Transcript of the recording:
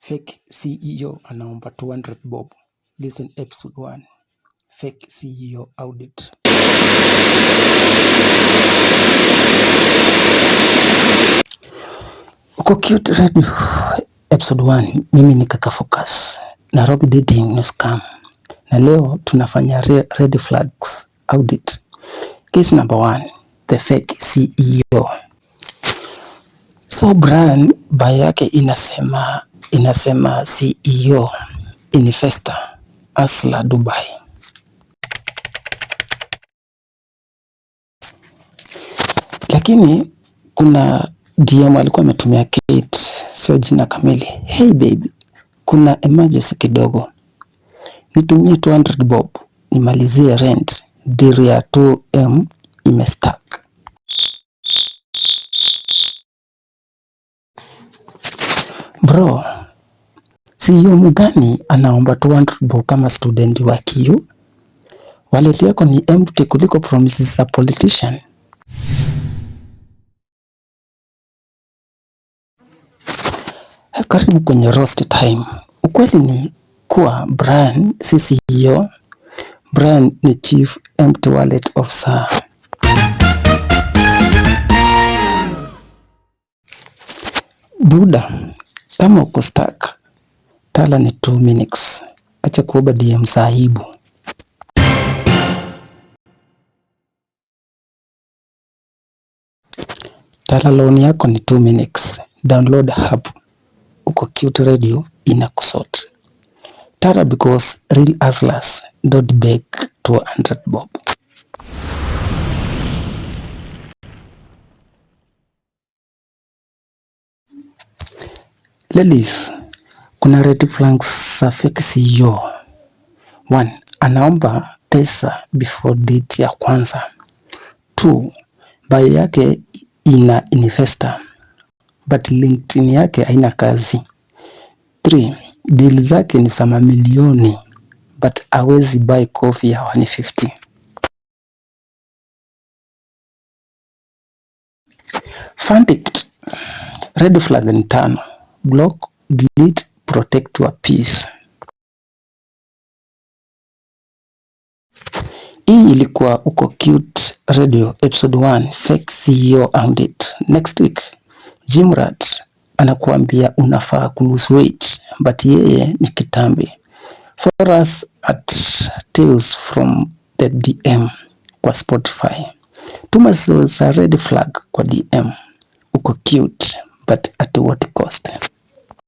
Fake CEO anaomba 200 bob. Listen episode 1. Fake CEO audit. Uko Cute Radio episode 1. Mimi ni Kaka Focus. Nairobi dating ni scam. Na leo tunafanya red flags audit. Case number 1. The fake CEO. So brand bio yake inasema CEO Investor Asla Dubai. Lakini kuna DM alikuwa ametumia Kate, sio jina kamili. Hey baby, kuna emergency kidogo. Nitumie 200 bob, nimalizie rent. Deal ya 2M imestack. Bro, CEO mgani anaomba 200 bob kama student wa KU? Wallet yako ni empty kuliko promises za politician. Karibu kwenye roast time. Ukweli ni kuwa Brian si CEO. Brian ni Chief Empty Wallet Officer. Buda, kama uko stuck, tala ni 2 minutes. Acha kuoba DM sahibu. Tala loan yako ni 2 minutes. Download app. Uko Cute Radio inakusort. Tara because real hustlers don't beg 200 bob. Ladies, kuna red flags za fake CEO. 1. Anaomba pesa before date ya kwanza. 2. Bio yake ina investor but LinkedIn yake haina kazi. 3. Deal zake ni za mamilioni but hawezi buy coffee ya 150. Fantict. Red flag ni 5. Block, delete, protect your peace. Hii ilikuwa Uko Cute Radio episode 1 fake CEO audit. Next week Jimrat anakuambia unafaa lose weight but yeye ni kitambi. Follow us at Tales from the DM kwa Spotify. Tuma za red flag kwa DM. Uko Cute but at what cost?